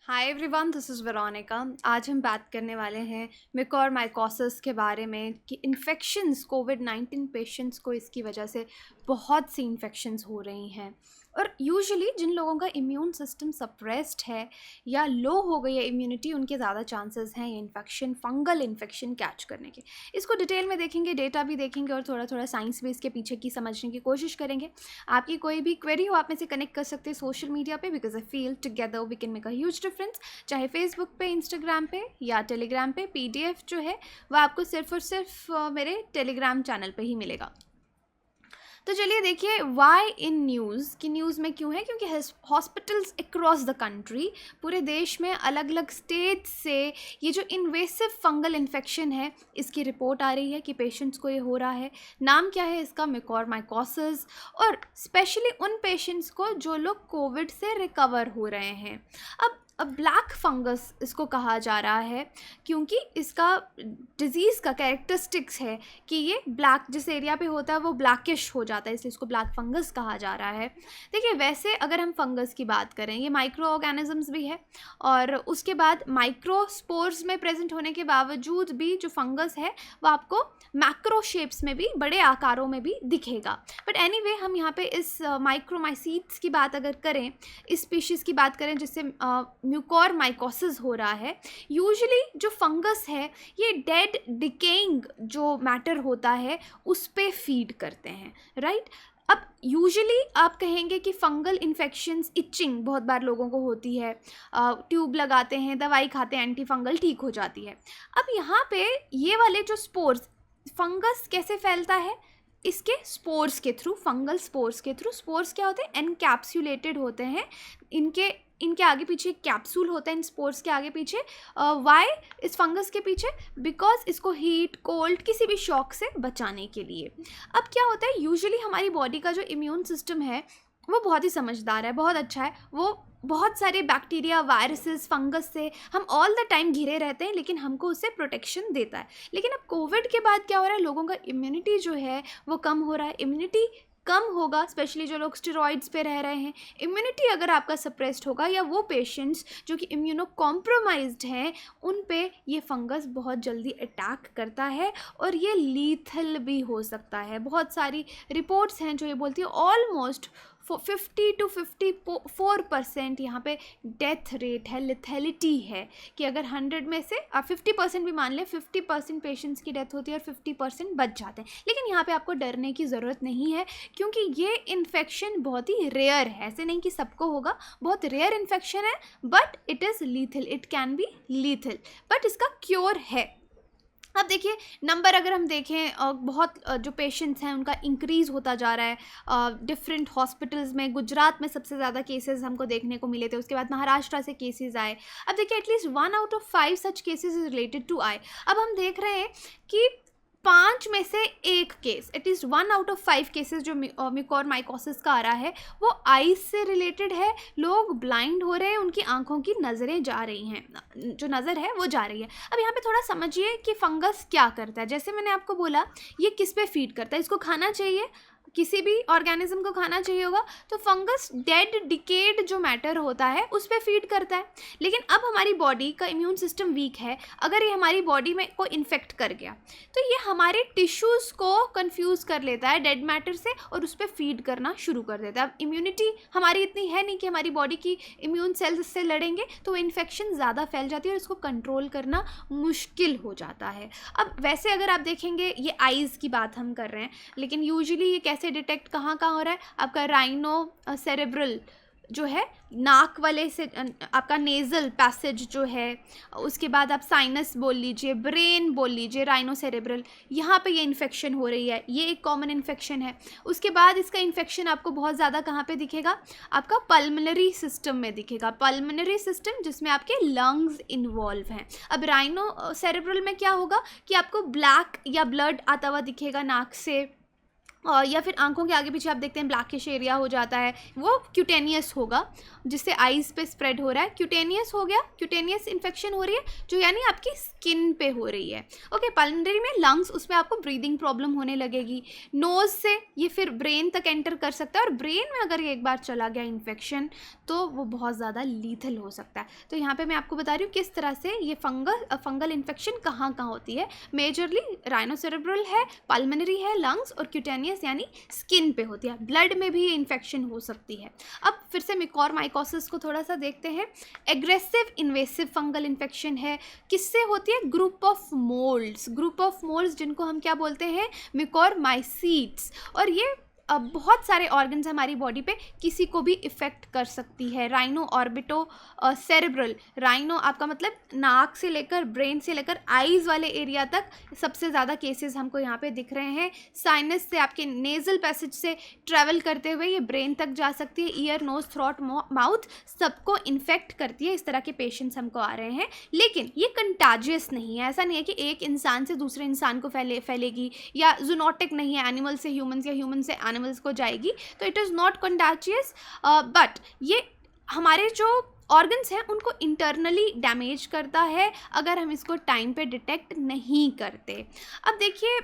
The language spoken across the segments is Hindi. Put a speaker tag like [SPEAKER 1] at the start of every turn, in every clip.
[SPEAKER 1] Hi everyone, this is Veronica. आज हम बात करने वाले हैं म्यूकोरमाइकोसिस के बारे में कि इन्फेक्शंस कोविड-19 पेशेंट्स को इसकी वजह से बहुत सी इन्फेक्शंस हो रही हैं। और यूजुअली जिन लोगों का इम्यून सिस्टम सप्रेस्ड है या लो हो गई है इम्यूनिटी, उनके ज़्यादा चांसेस हैं ये इन्फेक्शन, फंगल इन्फेक्शन कैच करने के। इसको डिटेल में देखेंगे, डेटा भी देखेंगे और थोड़ा थोड़ा साइंस भी इसके पीछे की समझने की कोशिश करेंगे। आपकी कोई भी क्वेरी हो, आप में से कनेक्ट कर सकते हैं सोशल मीडिया पे, because I feel together we can make a huge difference. चाहे फेसबुक पे, इंस्टाग्राम पे या टेलीग्राम पे। पीडीएफ जो है वह आपको सिर्फ और सिर्फ मेरे टेलीग्राम चैनल पे ही मिलेगा। तो चलिए देखिए, वाई इन न्यूज़ कि न्यूज़ में क्यों है, क्योंकि हॉस्पिटल्स अक्रॉस द कंट्री, पूरे देश में अलग अलग स्टेट से ये जो इन्वेसिव फंगल इन्फेक्शन है इसकी रिपोर्ट आ रही है कि पेशेंट्स को ये हो रहा है। नाम क्या है इसका? म्यूकोरमाइकोसिस। और स्पेशली उन पेशेंट्स को जो लोग कोविड से रिकवर हो रहे हैं। अब ब्लैक फंगस इसको कहा जा रहा है क्योंकि इसका डिज़ीज़ का कैरेक्टरिस्टिक्स है कि ये ब्लैक जिस एरिया पे होता है वो ब्लैकिश हो जाता है, इसलिए इसको ब्लैक फंगस कहा जा रहा है। देखिए, वैसे अगर हम फंगस की बात करें, ये माइक्रो ऑर्गेनिजम्स भी है और उसके बाद माइक्रोस्पोर्स में प्रेजेंट होने के बावजूद भी जो फंगस है वो आपको मैक्रो शेप्स में भी, बड़े आकारों में भी दिखेगा। बट एनीवे, हम यहाँ पे इस माइक्रोमाइसीट्स की बात अगर करें, इस स्पीशीज़ की बात करें जिससे म्यूकोरमाइकोसिस हो रहा है, यूजुअली जो फंगस है ये डेड डिकेइंग जो मैटर होता है उस पे फीड करते हैं, राइट। अब यूजुअली आप कहेंगे कि फंगल इन्फेक्शंस, इचिंग बहुत बार लोगों को होती है, ट्यूब लगाते हैं, दवाई खाते हैं, एंटी फंगल, ठीक हो जाती है। अब यहाँ पे ये वाले जो स्पोर्स, फंगस कैसे फैलता है? इसके स्पोर्स के थ्रू, फंगल स्पोर्स के थ्रू। स्पोर्स क्या होते हैं? एनकैप्सुलेटेड होते हैं। इनके आगे पीछे एक कैप्सूल होता है, इन स्पोर्स के आगे पीछे। वाई इस फंगस के पीछे? बिकॉज इसको हीट, कोल्ड, किसी भी शॉक से बचाने के लिए। अब क्या होता है, यूजुअली हमारी बॉडी का जो इम्यून सिस्टम है वो बहुत ही समझदार है, बहुत अच्छा है। वो बहुत सारे बैक्टीरिया, वायरसेस, फंगस से हम ऑल द टाइम घिरे रहते हैं, लेकिन हमको उससे प्रोटेक्शन देता है। लेकिन अब कोविड के बाद क्या हो रहा है, लोगों का इम्यूनिटी जो है वो कम हो रहा है। इम्यूनिटी कम होगा, स्पेशली जो लोग स्टेरॉइड्स पे रह रहे हैं, इम्यूनिटी अगर आपका सप्रेस्ड होगा, या वो पेशेंट्स जो कि इम्यूनो कॉम्प्रोमाइज्ड हैं, उन पे ये फंगस बहुत जल्दी अटैक करता है और ये लीथल भी हो सकता है। बहुत सारी रिपोर्ट्स हैं जो ये बोलती है ऑलमोस्ट 50 to 54% यहाँ पे डेथ रेट है, लिथैलिटी है, कि अगर 100 में से आप 50% भी मान लें, 50% पेशेंट्स की डेथ होती है और 50% बच जाते हैं। लेकिन यहाँ पे आपको डरने की ज़रूरत नहीं है, क्योंकि ये इन्फेक्शन बहुत ही रेयर है। ऐसे नहीं कि सबको होगा, बहुत रेयर इन्फेक्शन है, but it is lethal, it can be lethal, but इसका क्योर है। अब देखिए, नंबर अगर हम देखें, बहुत जो पेशेंट्स हैं उनका इंक्रीज़ होता जा रहा है डिफरेंट हॉस्पिटल्स में। गुजरात में सबसे ज़्यादा केसेस हमको देखने को मिले थे, उसके बाद महाराष्ट्र से केसेस आए। अब देखिए, at least 1 out of 5 such cases is related to AI. अब हम देख रहे हैं कि 5 में से 1 case, at least 1 out of 5 cases जो म्यूकोरमाइकोसिस का आ रहा है वो आईज से रिलेटेड है। लोग ब्लाइंड हो रहे हैं, उनकी आंखों की नज़रें जा रही हैं, जो नज़र है वो जा रही है। अब यहाँ पे थोड़ा समझिए कि फंगस क्या करता है। जैसे मैंने आपको बोला, ये किस पे फीड करता है? इसको खाना चाहिए, किसी भी ऑर्गेनिज्म को खाना चाहिए होगा, तो फंगस डेड डिकेड जो मैटर होता है उस पर फीड करता है। लेकिन अब हमारी बॉडी का इम्यून सिस्टम वीक है, अगर ये हमारी बॉडी में को इन्फेक्ट कर गया तो ये हमारे टिश्यूज़ को कंफ्यूज कर लेता है डेड मैटर से और उस पर फीड करना शुरू कर देता है। अब इम्यूनिटी हमारी इतनी है नहीं कि हमारी बॉडी की इम्यून सेल्स इससे लड़ेंगे, तो वो इन्फेक्शन ज़्यादा फैल जाती है और इसको कंट्रोल करना मुश्किल हो जाता है। अब वैसे अगर आप देखेंगे, ये आइज़ की बात हम कर रहे हैं, लेकिन यूजुअली ये कैसे डिटेक्ट कहाँ हो रहा है? आपका राइनो सेरेब्रल जो है, नाक वाले से आपका नेज़ल पैसेज जो है, उसके बाद आप साइनस बोल लीजिए, ब्रेन बोल लीजिए, राइनो सेरेब्रल, यहाँ पे ये इन्फेक्शन हो रही है, ये एक कॉमन इन्फेक्शन है। उसके बाद इसका इन्फेक्शन आपको बहुत ज़्यादा कहाँ पे दिखेगा? आपका पल्मोनरी सिस्टम में दिखेगा। पल्मोनरी सिस्टम जिसमें आपके लंग्स इन्वॉल्व हैं। अब राइनो सेरेब्रल में क्या होगा कि आपको ब्लैक या ब्लड आता हुआ दिखेगा नाक से, या फिर आंखों के आगे पीछे आप देखते हैं ब्लैकिश एरिया हो जाता है, वो क्यूटेनियस होगा, जिससे आईज़ पे स्प्रेड हो रहा है। क्यूटेनियस हो गया, क्यूटेनियस इन्फेक्शन हो रही है जो यानी आपकी स्किन पे हो रही है। ओके, पल्मोनरी में लंग्स, उसमें आपको ब्रीदिंग प्रॉब्लम होने लगेगी। नोज़ से ये फिर ब्रेन तक एंटर कर सकता है, और ब्रेन में अगर ये एक बार चला गया इन्फेक्शन तो वो बहुत ज़्यादा लीथल हो सकता है। तो यहाँ पे मैं आपको बता रही हूँ किस तरह से ये फंगल इन्फेक्शन कहाँ कहाँ होती है। मेजरली राइनोसेरेब्रल है, पल्मोनरी है, लंग्स, और क्यूटेनियस यानी स्किन पे होती है। ब्लड में भी ये इन्फेक्शन हो सकती है। अब फिर से म्यूकोरमाइकोसिस को थोड़ा सा देखते हैं। एग्रेसिव इन्वेसिव फंगल इन्फेक्शन है। किससे होती है? ग्रुप ऑफ मोल्ड्स जिनको हम क्या बोलते हैं? म्यूकोरमाइसीट्स। और ये बहुत सारे ऑर्गन्स हमारी बॉडी पे किसी को भी इफ़ेक्ट कर सकती है। राइनो ऑर्बिटो सेरेब्रल, राइनो आपका मतलब नाक से लेकर ब्रेन से लेकर आईज़ वाले एरिया तक सबसे ज़्यादा केसेस हमको यहाँ पे दिख रहे हैं। साइनस से आपके नेज़ल पैसेज से ट्रैवल करते हुए ये ब्रेन तक जा सकती है। ईयर, नोज, थ्रोट, माउथ सबको इन्फेक्ट करती है। इस तरह के पेशेंट्स हमको आ रहे हैं, लेकिन ये कंटाजियस नहीं है। ऐसा नहीं है कि एक इंसान से दूसरे इंसान को फैलेगी, या जूनोटिक नहीं है, एनिमल से ह्यूमन्स या ह्यूमन से एनिमल्स को जाएगी। तो it is not contagious, but ये हमारे जो ऑर्गन्स हैं उनको इंटरनली डैमेज करता है अगर हम इसको टाइम पे डिटेक्ट नहीं करते। अब देखिए,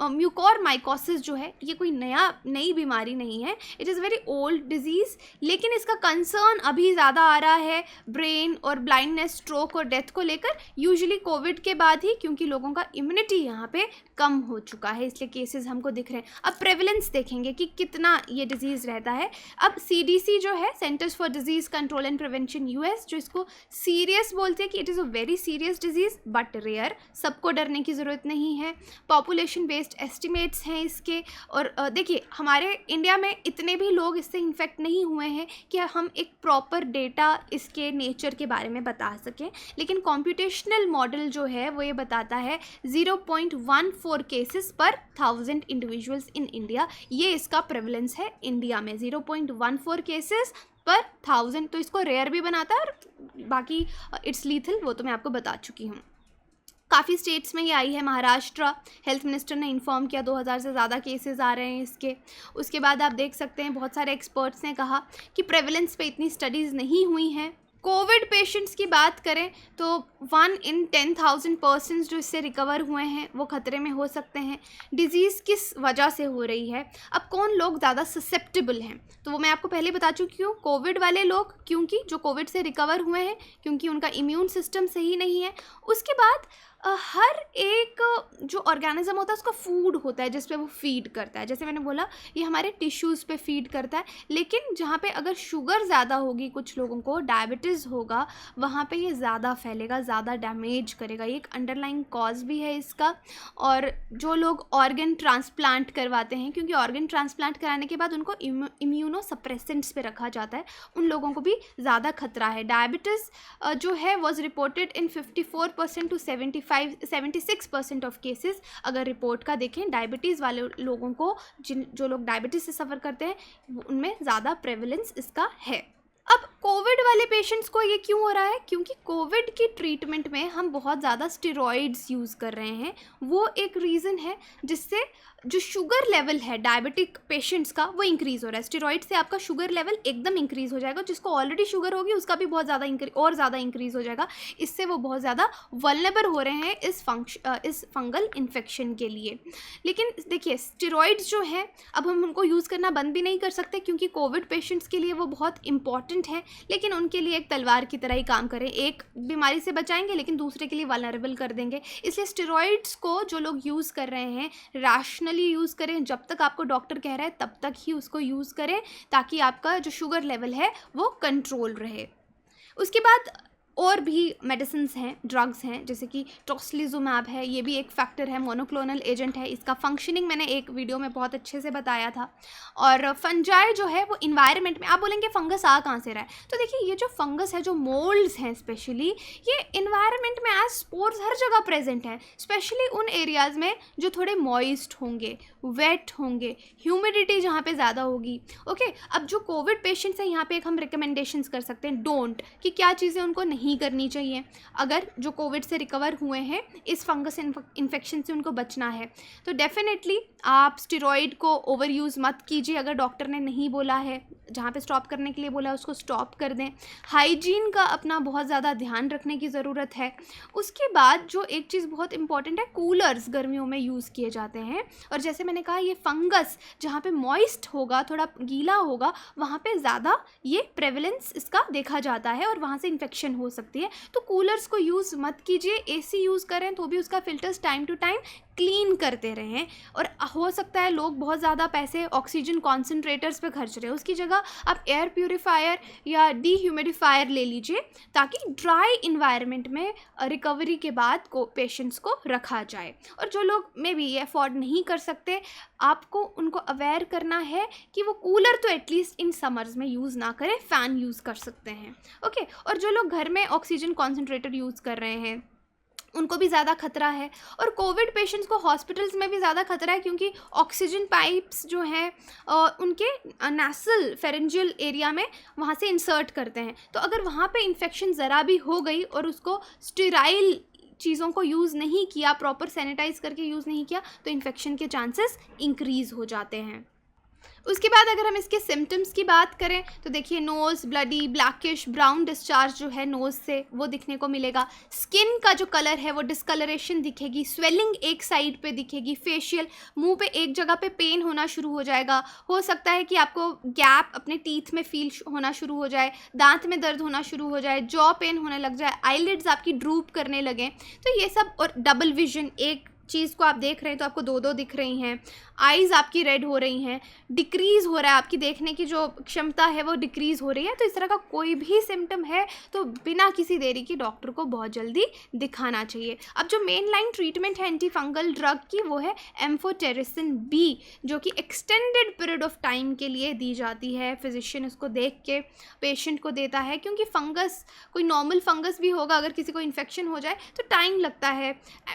[SPEAKER 1] म्यूकोरमाइकोसिस जो है ये कोई नई बीमारी नहीं है। It is very old disease, लेकिन इसका कंसर्न अभी ज़्यादा आ रहा है ब्रेन और ब्लाइंडनेस, स्ट्रोक और डेथ को लेकर, यूजुअली कोविड के बाद ही, क्योंकि लोगों का इम्यूनिटी यहाँ पे कम हो चुका है, इसलिए केसेस हमको दिख रहे हैं। अब प्रेवलेंस देखेंगे कि कितना ये डिजीज़ रहता है। अब CDC जो है, centres for disease control and prevention US, जो इसको सीरियस बोलते हैं कि it is a very serious disease but rare. सबको डरने की ज़रूरत नहीं है। पॉपुलेशन बेस्ड एस्टिमेट्स हैं इसके। और देखिए, हमारे इंडिया में इतने भी लोग इससे इन्फेक्ट नहीं हुए हैं कि हम एक प्रॉपर डेटा इसके नेचर के बारे में बता सकें, लेकिन कॉम्प्यूटेशनल मॉडल जो है वो ये बताता है 0.14 केसेस पर 1000 इंडिविजुअल्स इन इंडिया। ये इसका प्रेवलेंस है इंडिया में, 0.14 केसेस पर 1000। तो इसको रेयर भी बनाता है, और बाकी इट्स लीथल, वो तो मैं आपको बता चुकी हूँ। काफ़ी स्टेट्स में ये आई है। महाराष्ट्र हेल्थ मिनिस्टर ने इन्फॉर्म किया 2000 से ज़्यादा केसेस आ रहे हैं इसके। उसके बाद आप देख सकते हैं बहुत सारे एक्सपर्ट्स ने कहा कि प्रेवलेंस पे इतनी स्टडीज़ नहीं हुई हैं। कोविड पेशेंट्स की बात करें तो 1 in 10,000 पर्सन्स जो इससे रिकवर हुए हैं वो खतरे में हो सकते हैं। डिजीज़ किस वजह से हो रही है? अब कौन लोग ज़्यादा ससेप्टेबल हैं? तो वो मैं आपको पहले बता चुकी हूँ, कोविड वाले लोग, क्योंकि जो कोविड से रिकवर हुए हैं, क्योंकि उनका इम्यून सिस्टम सही नहीं है। उसके बाद हर एक जो ऑर्गेनिज्म होता है उसका फूड होता है जिस पे वो फीड करता है। जैसे मैंने बोला, ये हमारे टिश्यूज़ पे फीड करता है, लेकिन जहाँ पे अगर शुगर ज़्यादा होगी, कुछ लोगों को डायबिटीज़ होगा, वहाँ पे ये ज़्यादा फैलेगा, ज़्यादा डैमेज करेगा। ये एक अंडरलाइंग कॉज भी है इसका। और जो लोग ऑर्गन ट्रांसप्लांट करवाते हैं, क्योंकि ऑर्गन ट्रांसप्लांट कराने के बाद उनको इम्यूनो सप्रेसेंट्स पे रखा जाता है, उन लोगों को भी ज़्यादा खतरा है। डायबिटीज़ जो है was reported in 54% to 76% of cases. अगर रिपोर्ट का देखें, डायबिटीज़ वाले लोगों को, जो लोग डायबिटीज़ से सफ़र करते हैं, उनमें ज़्यादा प्रेवलेंस इसका है। अब कोविड वाले पेशेंट्स को ये क्यों हो रहा है? क्योंकि कोविड की ट्रीटमेंट में हम बहुत ज़्यादा स्टेरॉइड्स यूज़ कर रहे हैं। वो एक रीज़न है जिससे जो शुगर लेवल है डायबिटिक पेशेंट्स का वो इंक्रीज़ हो रहा है। स्टेरॉइड से आपका शुगर लेवल एकदम इंक्रीज़ हो जाएगा। जिसको ऑलरेडी शुगर होगी उसका भी बहुत ज़्यादा इंक्रीज़ हो जाएगा। इससे वो बहुत ज़्यादा वल्नरेबल हो रहे हैं इस फंगल इन्फेक्शन के लिए। लेकिन देखिए, स्टेरॉइड्स जो हैं अब हम उनको यूज़ करना बंद भी नहीं कर सकते, क्योंकि कोविड पेशेंट्स के लिए वो बहुत इंपॉर्टेंट है, लेकिन उनके लिए एक तलवार की तरह ही काम करें। एक बीमारी से बचाएंगे लेकिन दूसरे के लिए वल्नरेबल कर देंगे। इसलिए स्टेरॉइड्स को जो लोग यूज़ कर रहे हैं, रैशनली यूज़ करें। जब तक आपको डॉक्टर कह रहा है तब तक ही उसको यूज़ करें, ताकि आपका जो शुगर लेवल है वो कंट्रोल रहे। उसके बाद और भी मेडिसिन्स हैं, ड्रग्स हैं, जैसे कि टोस्लिजुमैब है। ये भी एक फैक्टर है, मोनोक्लोनल एजेंट है। इसका फंक्शनिंग मैंने एक वीडियो में बहुत अच्छे से बताया था। और फंजाई जो है वो इन्वायरमेंट में, आप बोलेंगे फंगस आ कहाँ से रहा है? तो देखिए, ये जो फंगस है, जो मोल्ड्स हैं स्पेशली, ये इन्वायरमेंट में एज स्पोर्स हर जगह प्रेजेंट हैं, स्पेशली उन एरियाज़ में जो थोड़े मॉइस्ट होंगे, वेट होंगे, ह्यूमिडिटी जहाँ पे ज़्यादा होगी। ओके, अब जो कोविड पेशेंट्स हैं, यहाँ पे एक हम रिकमेंडेशंस कर सकते हैं, डोंट, कि क्या चीज़ें उनको नहीं नहीं करनी चाहिए। अगर जो कोविड से रिकवर हुए हैं, इस फंगस इन्फेक्शन से उनको बचना है, तो डेफिनेटली आप स्टेरॉइड को ओवर यूज़ मत कीजिए। अगर डॉक्टर ने नहीं बोला है, जहाँ पे स्टॉप करने के लिए बोला है उसको स्टॉप कर दें। हाइजीन का अपना बहुत ज़्यादा ध्यान रखने की ज़रूरत है। उसके बाद जो एक चीज़ बहुत इंपॉर्टेंट है, कूलर्स गर्मियों में यूज़ किए जाते हैं, और जैसे मैंने कहा ये फंगस जहाँ पे मॉइस्ट होगा, थोड़ा गीला होगा, वहाँ पे ज़्यादा ये प्रेवलेंस इसका देखा जाता है और वहाँ से इन्फेक्शन हो सकती है। तो कूलर्स को यूज़ मत कीजिए। एसी यूज़ करें तो भी उसका filters time to time clean करते रहें। और हो सकता है लोग बहुत ज़्यादा पैसे ऑक्सीजन कॉन्सेंट्रेटर्स पे खर्च रहे हैं, उसकी जगह आप एयर प्यूरीफायर या डीह्यूमिडिफायर ले लीजिए, ताकि ड्राई इन्वायरमेंट में रिकवरी के बाद को पेशेंट्स को रखा जाए। और जो लोग मे बी ये अफोर्ड नहीं कर सकते, आपको उनको अवेयर करना है कि वो कूलर तो एटलीस्ट इन समर्स में यूज़ ना करें, फ़ैन यूज़ कर सकते हैं। ओके, और जो लोग घर में ऑक्सीजन कॉन्सेंट्रेटर यूज़ कर रहे हैं उनको भी ज़्यादा खतरा है। और कोविड पेशेंट्स को हॉस्पिटल्स में भी ज़्यादा खतरा है, क्योंकि ऑक्सीजन पाइप्स जो हैं उनके नासल फेरेंजियल एरिया में वहाँ से इंसर्ट करते हैं। तो अगर वहाँ पे इन्फेक्शन ज़रा भी हो गई और उसको स्टेराइल चीज़ों को यूज़ नहीं किया, प्रॉपर सैनिटाइज करके यूज़ नहीं किया, तो इन्फेक्शन के चांसेस इंक्रीज़ हो जाते हैं। उसके बाद अगर हम इसके सिम्टम्स की बात करें तो देखिए, nose bloody blackish brown discharge जो है नोज़ से वो दिखने को मिलेगा। स्किन का जो कलर है वो डिस्कलरेशन दिखेगी, स्वेलिंग एक साइड पे दिखेगी, फेशियल मुंह पे एक जगह पे पेन होना शुरू हो जाएगा। हो सकता है कि आपको गैप अपने टीथ में फील होना शुरू हो जाए, दांत में दर्द होना शुरू हो जाए, जॉ पेन होने लग जाए, आईलिड्स आपकी ड्रूप करने लगें। तो ये सब, और डबल विजन, एक चीज़ को आप देख रहे हैं तो आपको दो दो दिख रही हैं, आइज़ आपकी रेड हो रही हैं, डिक्रीज़ हो रहा है, आपकी देखने की जो क्षमता है वो डिक्रीज़ हो रही है। तो इस तरह का कोई भी सिम्टम है तो बिना किसी देरी के डॉक्टर को बहुत जल्दी दिखाना चाहिए। अब जो मेन लाइन ट्रीटमेंट है एंटी फंगल ड्रग की, वो है एम्फोटेरिसिन बी, जो कि एक्सटेंडेड पीरियड ऑफ टाइम के लिए दी जाती है। फिजिशियन उसको देख के पेशेंट को देता है, क्योंकि फंगस, कोई नॉर्मल फंगस भी होगा, अगर किसी को इन्फेक्शन हो जाए तो टाइम लगता है।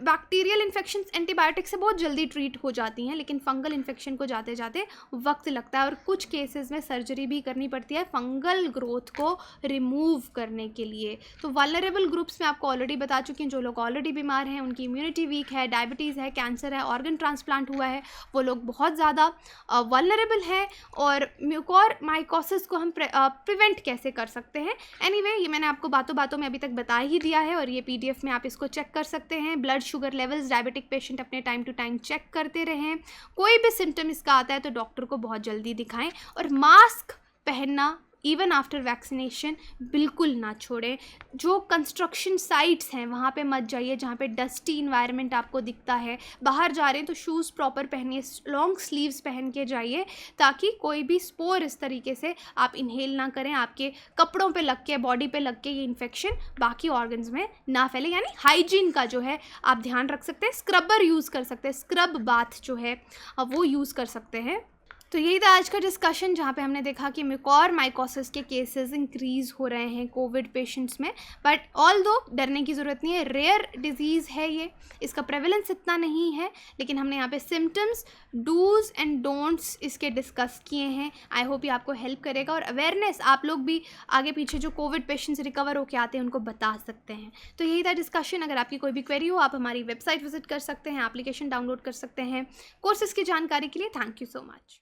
[SPEAKER 1] बैक्टीरियल इन्फेक्शन एंटीबायोटिक से बहुत जल्दी ट्रीट हो जाती हैं, लेकिन फंगल इन्फेक्शन को जाते जाते वक्त लगता है, और कुछ केसेस में सर्जरी भी करनी पड़ती है फंगल ग्रोथ को रिमूव करने के लिए। तो वल्नरेबल ग्रुप्स में आपको ऑलरेडी बता चुकी हैं, जो लोग ऑलरेडी बीमार हैं, उनकी इम्यूनिटी वीक है, डायबिटीज़ है, कैंसर है, ऑर्गन ट्रांसप्लांट हुआ है, वो लोग बहुत ज़्यादा वल्नरेबल हैं। और म्यूकोरमाइकोसिस को हम प्रिवेंट कैसे कर सकते हैं, एनीवे ये मैंने आपको बातों बातों में अभी तक बता ही दिया है, और ये PDF में आप इसको चेक कर सकते हैं। Blood sugar levels diabetic patient अपने टाइम टू टाइम चेक करते रहें। कोई भी सिम्टम इसका आता है तो डॉक्टर को बहुत जल्दी दिखाएं, और मास्क पहनना इवन आफ्टर वैक्सीनेशन बिल्कुल ना छोड़ें। जो कंस्ट्रक्शन साइट्स हैं वहाँ पे मत जाइए जहाँ पे डस्टी इन्वायरमेंट आपको दिखता है। बाहर जा रहे हैं तो शूज़ प्रॉपर पहनिए, लॉन्ग स्लीव्स पहन के जाइए, ताकि कोई भी स्पोर इस तरीके से आप इनहेल ना करें, आपके कपड़ों पे लग के, बॉडी पे लग के ये इन्फेक्शन बाकी ऑर्गन्स में ना फैले। यानी हाइजीन का जो है आप ध्यान रख सकते हैं। स्क्रबर यूज़ कर सकते हैं, स्क्रब बाथ जो है वो यूज़ कर सकते हैं। तो यही था आज का डिस्कशन, जहाँ पे हमने देखा कि म्यूकोरमाइकोसिस के केसेस इंक्रीज़ हो रहे हैं कोविड पेशेंट्स में। बट ऑल दो डरने की ज़रूरत नहीं है, रेयर डिजीज़ है ये, इसका प्रेवलेंस इतना नहीं है। लेकिन हमने यहाँ पे सिम्टम्स, डूज़ एंड डोंट्स इसके डिस्कस किए हैं। आई होप ये आपको हेल्प करेगा, और अवेयरनेस आप लोग भी आगे पीछे जो कोविड पेशेंट्स रिकवर होकर आते हैं उनको बता सकते हैं। तो यही था डिस्कशन। अगर आपकी कोई भी क्वेरी हो, आप हमारी वेबसाइट विजिट कर सकते हैं, एप्लीकेशन डाउनलोड कर सकते हैं। कोर्सेज़ की जानकारी के लिए थैंक यू सो मच।